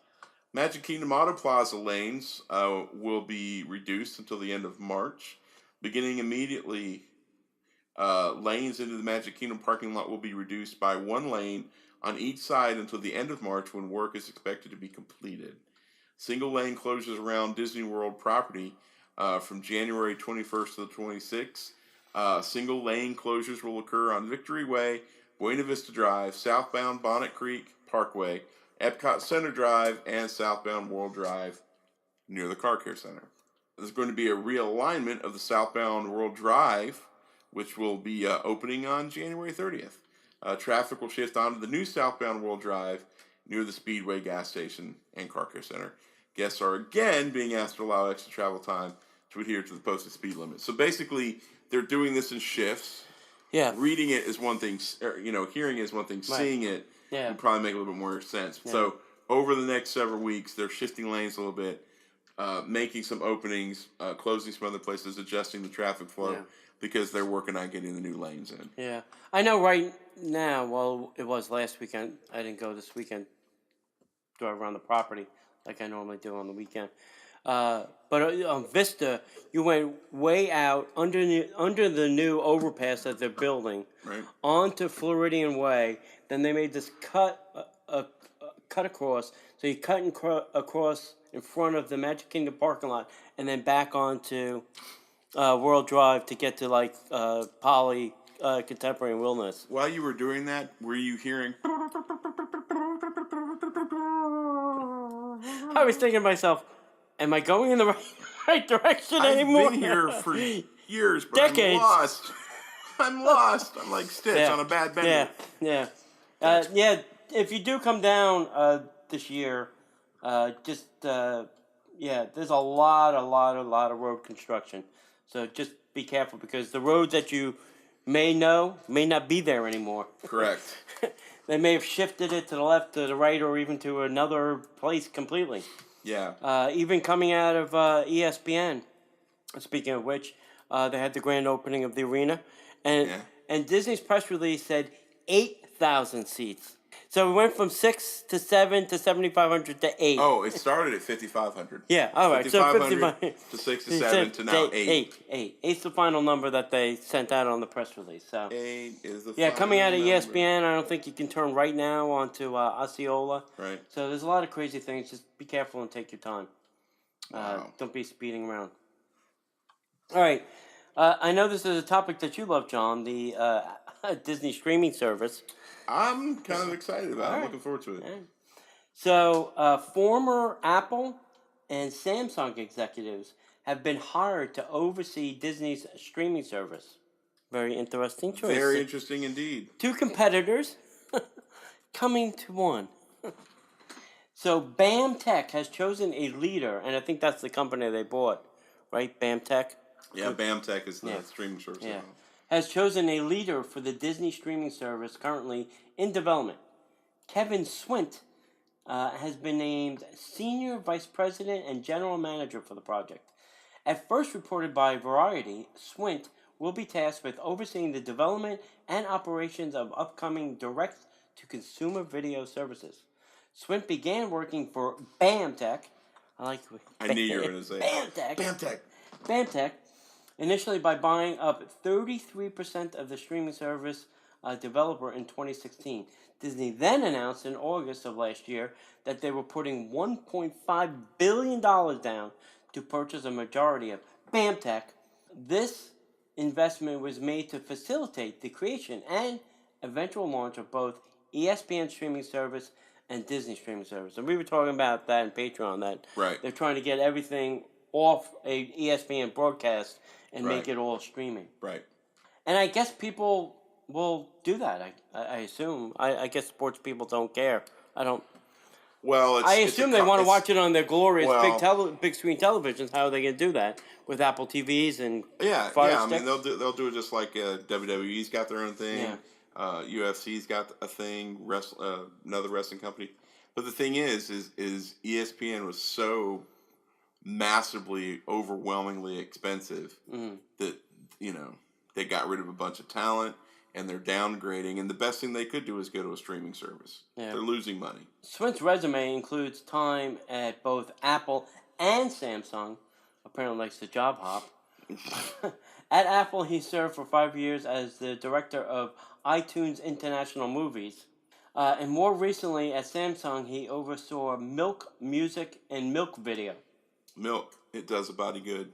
Magic Kingdom Auto Plaza lanes will be reduced until the end of March. Beginning immediately, lanes into the Magic Kingdom parking lot will be reduced by 1 lane on each side until the end of March, when work is expected to be completed. Single lane closures around Disney World property from January 21st to the 26th. Single lane closures will occur on Victory Way, Buena Vista Drive, southbound Bonnet Creek Parkway, Epcot Center Drive, and southbound World Drive near the Car Care Center. There's going to be a realignment of the southbound World Drive, which will be opening on January 30th. Traffic will shift onto the new southbound World Drive near the Speedway gas station and Car Care Center. Guests are again being asked to allow extra travel time to adhere to the posted speed limit. So basically, they're doing this in shifts. Yeah. Reading it is one thing, hearing it is one thing. Right. Seeing it would probably make a little bit more sense. Yeah. So over the next several weeks, they're shifting lanes a little bit, making some openings, closing some other places, adjusting the traffic flow, because they're working on getting the new lanes in. Yeah. I know right now, well, it was last weekend. I didn't go this weekend, drive around the property like I normally do on the weekend. But on Vista, you went way out under the new overpass that they're building, right, onto Floridian Way. Then they made this cut across. So you cut across in front of the Magic Kingdom parking lot, and then back onto World Drive to get to like Poly Contemporary Wilderness. While you were doing that, were you hearing? I was thinking to myself, am I going in the right direction anymore? I've been here for years, but decades. I'm lost. I'm like Stitch on a bad bender. Yeah. If you do come down this year, there's a lot of road construction. So just be careful, because the roads that you may not be there anymore. Correct. They may have shifted it to the left, to the right, or even to another place completely. Yeah. Even coming out of ESPN, speaking of which, they had the grand opening of the arena. And Disney's press release said 8,000 seats. So we went from 6 to 7 to 7,500 to 8. Oh, it started at 5,500. Yeah, all right. 5,500 to 6 to 7 to now 8. 8. 8's the final number that they sent out on the press release. So 8 is the final coming out of ESPN, I don't think you can turn right now onto Osceola. Right. So there's a lot of crazy things. Just be careful and take your time. Wow. Don't be speeding around. All right. I know this is a topic that you love, John, the Disney streaming service. I'm kind of excited about it. I'm looking forward to it. Right. So, former Apple and Samsung executives have been hired to oversee Disney's streaming service. Very interesting choice. Very interesting indeed. 2 competitors coming to one. So, BAM Tech has chosen a leader, and I think that's the company they bought, right? BAM Tech? Yeah, BAM Tech is the streaming service. Yeah. Has chosen a leader for the Disney streaming service currently in development. Kevin Swint has been named Senior Vice President and General Manager for the project. At first reported by Variety, Swint will be tasked with overseeing the development and operations of upcoming direct-to-consumer video services. Swint began working for BAM Tech. I knew you were going to say BAM Tech. BAM Tech. BAM Tech. Initially by buying up 33% of the streaming service developer in 2016. Disney then announced in August of last year that they were putting $1.5 billion down to purchase a majority of BAM Tech. This investment was made to facilitate the creation and eventual launch of both ESPN streaming service and Disney streaming service. And we were talking about that in Patreon, that they're trying to get everything off a ESPN broadcast and make it all streaming. Right. And I guess people will do that. I assume. I guess sports people don't care. I don't. Well, I assume they want to watch it on their glorious big screen televisions. How are they going to do that with Apple TVs and Fire Sticks? I mean, they'll do it just like WWE's got their own thing. Yeah. UFC's got a thing. Another wrestling company. But the thing is ESPN was so massively, overwhelmingly expensive that they got rid of a bunch of talent, and they're downgrading, and the best thing they could do is go to a streaming service. Yeah. They're losing money. Swint's resume includes time at both Apple and Samsung. Apparently likes to job hop. At Apple, he served for 5 years as the director of iTunes International Movies. And more recently, at Samsung, he oversaw Milk Music and Milk Video. Milk, it does a body good.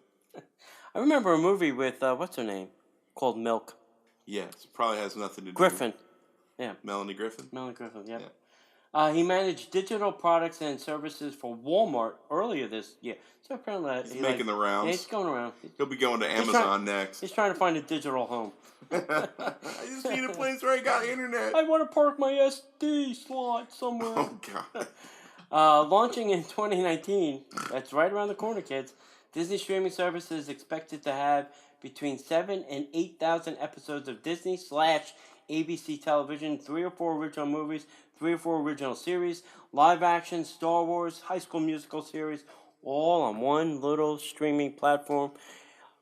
I remember a movie with, what's her name? Called Milk. Yes, it probably has nothing to do Griffin. with Yeah. Melanie Griffin. Melanie Griffin, yep. Yeah. He managed digital products and services for Walmart earlier this year. So apparently He's making the rounds. Yeah, he's going around. He'll be going to Amazon next. He's trying to find a digital home. I just need a place where I got internet. I want to park my SD slot somewhere. Oh, God. Launching in 2019, that's right around the corner, kids. Disney streaming service is expected to have between 7,000 and 8,000 episodes of Disney/ABC television, 3 or 4 original movies, 3 or 4 original series, live action, Star Wars, High School Musical series, all on one little streaming platform.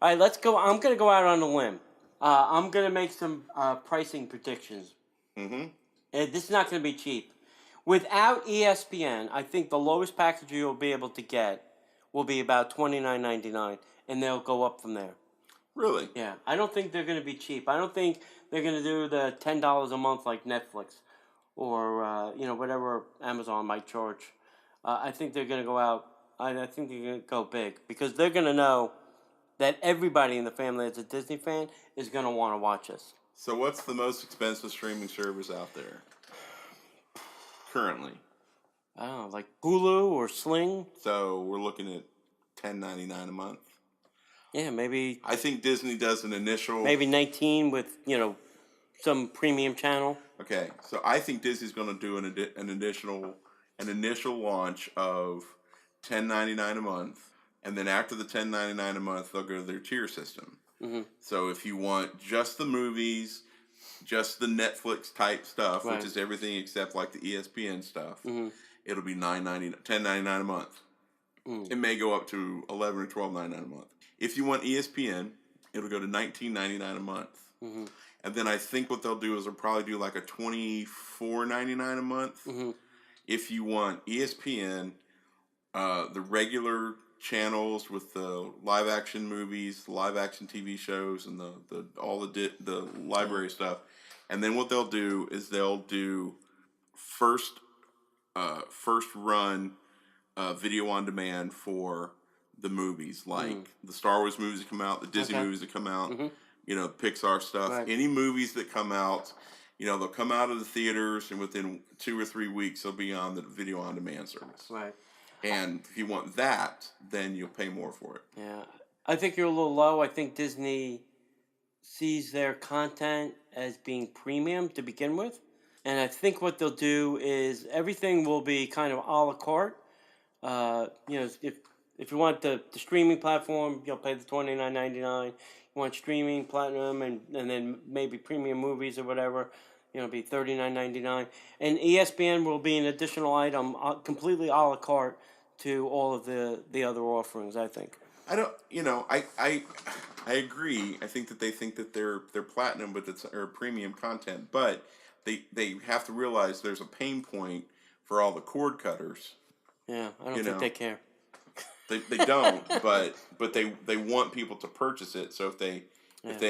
All right, let's go. I'm going to go out on a limb. I'm going to make some pricing predictions. Mm-hmm. This is not going to be cheap. Without ESPN, I think the lowest package you'll be able to get will be about $29.99, and they'll go up from there. Really? Yeah, I don't think they're going to be cheap. I don't think they're going to do the $10 a month like Netflix or whatever Amazon might charge. I think they're going to go out. I think they're going to go big because they're going to know that everybody in the family that's a Disney fan is going to want to watch this. So what's the most expensive streaming service out there currently? I don't know, like Hulu or Sling. So we're looking at $10.99 a month. Yeah, maybe. I think Disney does an initial. Maybe 19 with some premium channel. Okay, so I think Disney's going to do an initial launch of $10.99 a month, and then after the $10.99 a month, they'll go to their tier system. Mm-hmm. So if you want just the movies, just the Netflix type stuff, Right. which is everything except like the ESPN stuff, Mm-hmm. it'll be $10.99 a month. Mm. It may go up to $11 or $12.99 a month. If you want ESPN, it'll go to $19.99 a month. Mm-hmm. And then I think what they'll do is they'll probably do like a $24.99 a month. Mm-hmm. If you want ESPN, the regular channels with the live action movies, the live action TV shows, and the library stuff. And then what they'll do is they'll do first run video on demand for the movies, like the Star Wars movies that come out, the Disney movies that come out, Pixar stuff. Right. Any movies that come out, they'll come out of the theaters, and within 2 or 3 weeks, they'll be on the video on demand service. Right. And if you want that, then you'll pay more for it. Yeah. I think you're a little low. I think Disney sees their content as being premium to begin with. And I think what they'll do is everything will be kind of a la carte. If you want the streaming platform, you'll pay the $29.99. You want streaming platinum and then maybe premium movies or whatever, it'll be $39.99. And ESPN will be an additional item, completely a la carte to all of the other offerings, I think. I don't, I agree. I think that they think that they're platinum, but it's or premium content. But they have to realize there's a pain point for all the cord cutters. Yeah, I don't think they care. They don't, but they want people to purchase it. So if they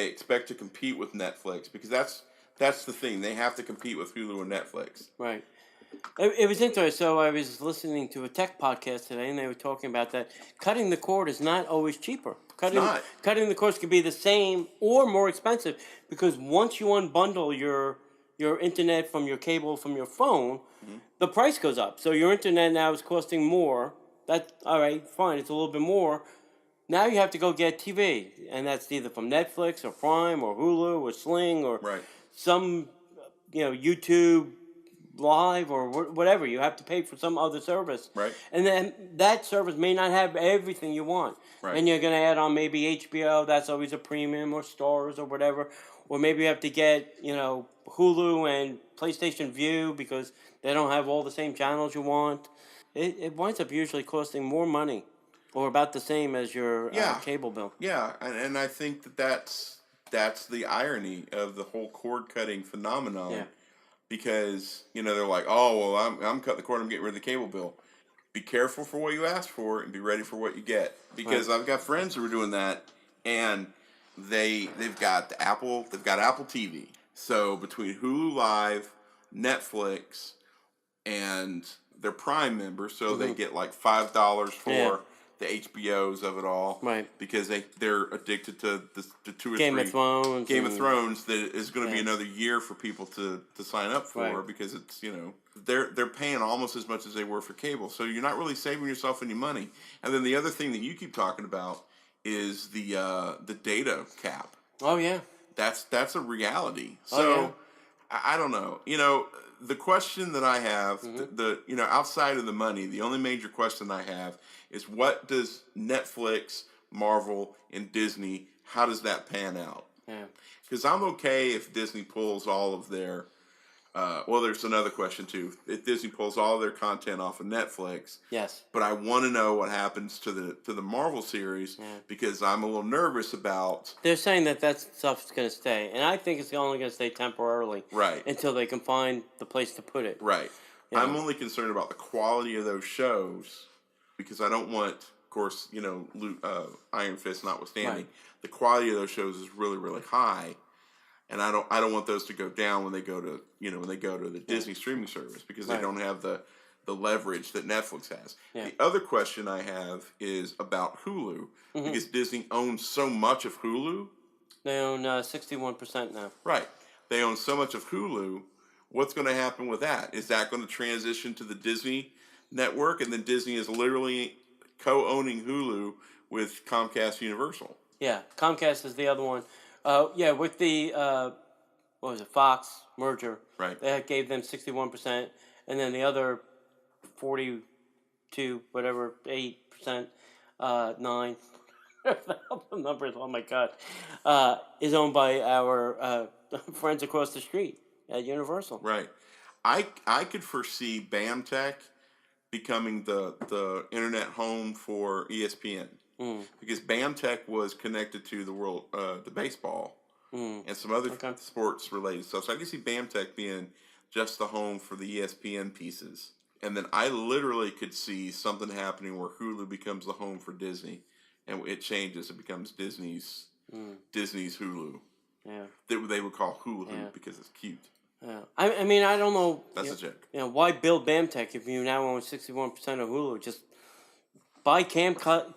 expect to compete with Netflix, because that's the thing, they have to compete with Hulu and Netflix. Right. It was interesting. So I was listening to a tech podcast today, and they were talking about that cutting the cord is not always cheaper. Cutting the cords could be the same or more expensive because once you unbundle your internet from your cable from your phone, the price goes up. So your internet now is costing more. That's all right, fine. It's a little bit more. Now you have to go get TV, and that's either from Netflix or Prime or Hulu or Sling or some, YouTube Live or whatever. You have to pay for some other service, right? And then that service may not have everything you want, right? And you're going to add on maybe HBO. That's always a premium, or Stars or whatever, or maybe you have to get Hulu and PlayStation View because they don't have all the same channels you want. It winds up usually costing more money, or about the same as your cable bill. Yeah, and I think that's that's the irony of the whole cord cutting phenomenon. Yeah. Because they're like, oh well, I'm cutting the cord. I'm getting rid of the cable bill. Be careful for what you ask for, and be ready for what you get. Because I've got friends who are doing that, and they've got Apple TV. So between Hulu Live, Netflix, and their Prime members, so they get like $5 for the HBOs of it all, right? Because they're addicted to the 2 or Game 3 of Thrones. Game of Thrones that is going to be another year for people to sign up for, because it's they're paying almost as much as they were for cable, so you're not really saving yourself any money. And then the other thing that you keep talking about is the data cap. Oh yeah, that's a reality. So I don't know. The question that I have, the outside of the money, the only major question I have is, what does Netflix, Marvel, and Disney, how does that pan out? Yeah. Because I'm okay if Disney pulls all of their, well, there's another question too. If Disney pulls all of their content off of Netflix, yes. But I want to know what happens to the Marvel series, because I'm a little nervous about. They're saying that stuff's going to stay, and I think it's only going to stay temporarily, Right? Until they can find the place to put it. Right. I'm only concerned about the quality of those shows, because I don't want, of course, Iron Fist notwithstanding, the quality of those shows is really, really high. And I don't want those to go down when they go to the Disney streaming service, because they don't have the leverage that Netflix has. Yeah. The other question I have is about Hulu, because Disney owns so much of Hulu. They own 61% now. Right. They own so much of Hulu. What's going to happen with that? Is that going to transition to the Disney network, and then Disney is literally co-owning Hulu with Comcast Universal? Yeah, Comcast is the other one. With the what was it, Fox merger, right? That gave them 61%, and then the other 42, whatever, 8%, 9. The numbers, oh my God, is owned by our friends across the street at Universal. Right. I could foresee BAMTech becoming the internet home for ESPN. Because BAMTech was connected to the baseball and some other sports related stuff. So I can see BAMTech being just the home for the ESPN pieces. And then I literally could see something happening where Hulu becomes the home for Disney, and it changes. It becomes Disney's Hulu. Yeah. They would call Hulu because it's cute. Yeah. I mean, I don't know. That's a joke. Why build BAMTech if you now own 61% of Hulu? Just buy Comcast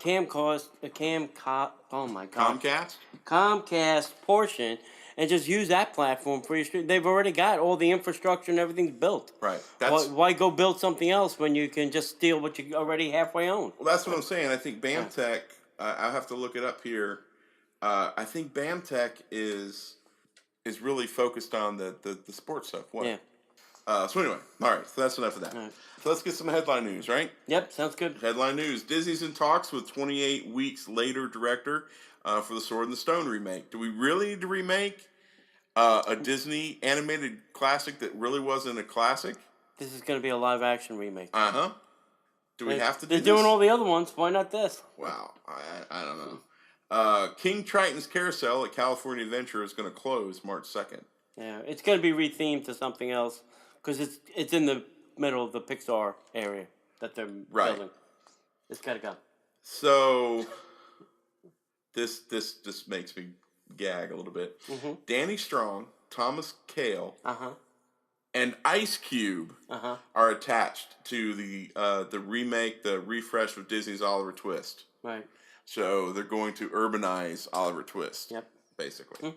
portion, and just use that platform for your stream. They've already got all the infrastructure and everything's built. Right. Why go build something else when you can just steal what you already halfway own? Well, that's what I'm saying. I think BAMTech, I'll have to look it up here. I think BAMTech is really focused on the sports stuff. What? Yeah. So anyway, all right. So that's enough of that. Right. So let's get some headline news, right? Yep, sounds good. Headline news: Disney's in talks with 28 Weeks Later director for the Sword and the Stone remake. Do we really need to remake a Disney animated classic that really wasn't a classic? This is going to be a live action remake. Do we have to do this? They're doing all the other ones. Why not this? Wow, I don't know. King Triton's Carousel at California Adventure is going to close March 2nd. Yeah, it's going to be rethemed to something else, because it's in the middle of the Pixar area that they're building. It's got to go. So this just makes me gag a little bit. Danny Strong, Thomas Kail, and Ice Cube are attached to the remake, the refresh of Disney's Oliver Twist. Right. So they're going to urbanize Oliver Twist. Yep. Basically.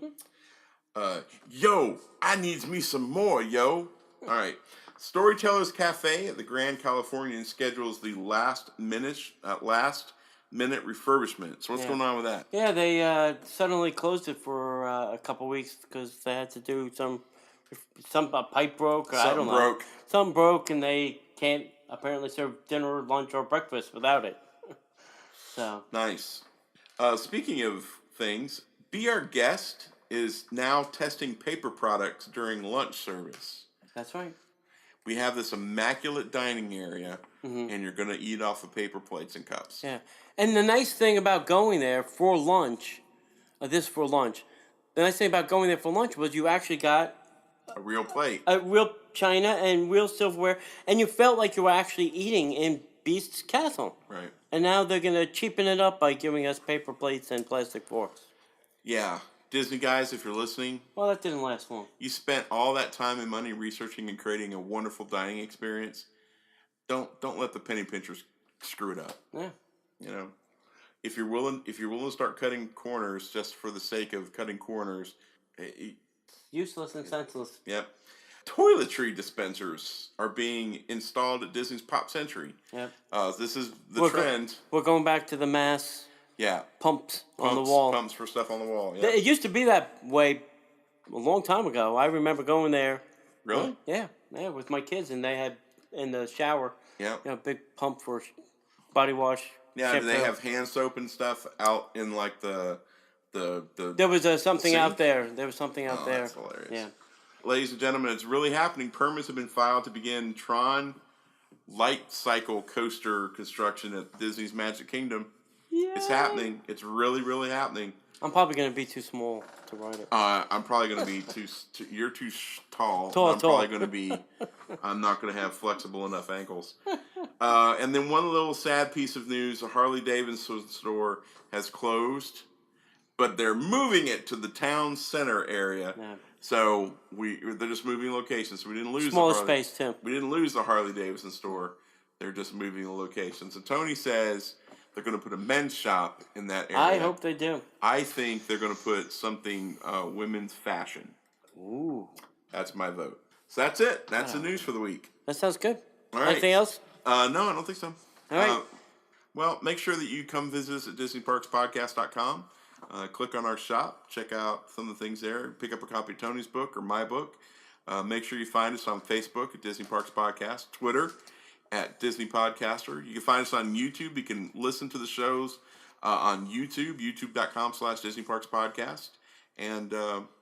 Yo, I needs me some more, yo. All right. Storytellers Cafe at the Grand Californian schedules the last minute refurbishment. So what's going on with that? Yeah, they suddenly closed it for a couple weeks because they had to do some pipe broke. I don't know. Something broke, and they can't apparently serve dinner, lunch, or breakfast without it. So nice. Speaking of things, Be Our Guest is now testing paper products during lunch service. That's right. We have this immaculate dining area, and you're going to eat off of paper plates and cups. Yeah. And the nice thing about going there for lunch, The nice thing about going there for lunch was you actually got A real plate. a real china and real silverware, and you felt like you were actually eating in Beast's castle. Right. And now they're going to cheapen it up by giving us paper plates and plastic forks. Yeah. Disney guys, if you're listening, Well, that didn't last long. you spent all that time and money researching and creating a wonderful dining experience. Don't let the penny pinchers screw it up. Yeah. You know, if you're willing to start cutting corners just for the sake of cutting corners, Useless and senseless. yep. Toiletry dispensers are being installed at Disney's Pop Century. Yep. This is the trend. We're going back to the mass pumps on the wall. Pumps for stuff on the wall. Yeah. It used to be that way a long time ago. I remember going there. Really? Yeah, with my kids, and they had in the shower. Yeah. Big pump for body wash. Yeah, and they have hand soap and stuff out in like the. There was something out there. There was something out there. That's hilarious. Yeah. Ladies and gentlemen, it's really happening. Permits have been filed to begin Tron Light Cycle coaster construction at Disney's Magic Kingdom. Yeah. It's happening. It's really, really happening. I'm probably going to be too small to ride it. I'm probably going to be you're too tall. Probably going to be. I'm not going to have flexible enough ankles. And then one little sad piece of news: the Harley Davidson store has closed, but they're moving it to the town center area. Yeah. So they're just moving locations. So we didn't lose smaller space too. We didn't lose the Harley Davidson store. They're just moving the location. So Tony says they're going to put a men's shop in that area. I hope they do. I think they're going to put something women's fashion. Ooh. That's my vote. So that's it. That's the news for the week. That sounds good. All right. Anything else? No, I don't think so. All right. Well, make sure that you come visit us at DisneyParksPodcast.com. Click on our shop. Check out some of the things there. Pick up a copy of Tony's book or my book. Make sure you find us on Facebook at Disney Parks Podcast, Twitter at Disney Podcaster. You can find us on YouTube. You can listen to the shows on YouTube, youtube.com/Disney Parks Podcast. And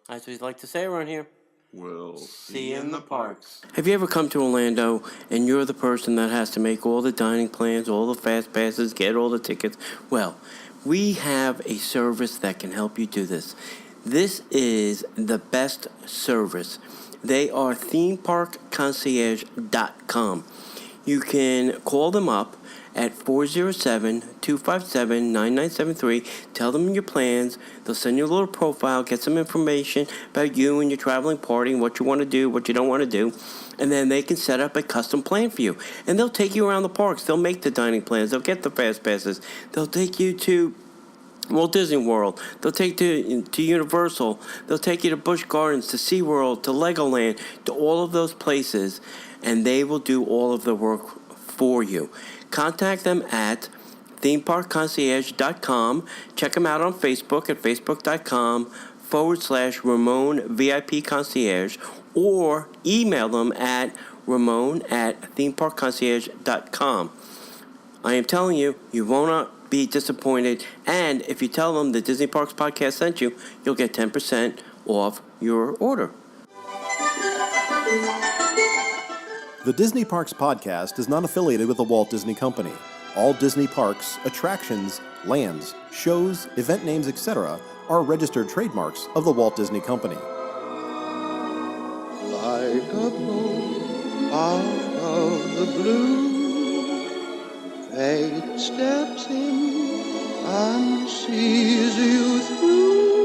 as we like to say around here, we'll see you in the parks. Have you ever come to Orlando and you're the person that has to make all the dining plans, all the fast passes, get all the tickets? Well, we have a service that can help you do this. This is the best service. They are themeparkconcierge.com. You can call them up at 407-257-9973. Tell them your plans. They'll send you a little profile, get some information about you and your traveling party and what you want to do, what you don't want to do. And then they can set up a custom plan for you. And they'll take you around the parks. They'll make the dining plans. They'll get the fast passes. They'll take you to Walt Disney World. They'll take you to Universal. They'll take you to Busch Gardens, to SeaWorld, to Legoland, to all of those places. And they will do all of the work for you. Contact them at themeparkconcierge.com. Check them out on Facebook at facebook.com/Ramon VIP Concierge, or email them at ramon@themeparkconcierge.com. I am telling you, you will not be disappointed. And if you tell them the Disney Parks Podcast sent you, you'll get 10% off your order. The Disney Parks Podcast is not affiliated with the Walt Disney Company. All Disney parks, attractions, lands, shows, event names, etc. are registered trademarks of the Walt Disney Company. Like a boat out of the blue, fate steps in and sees you through.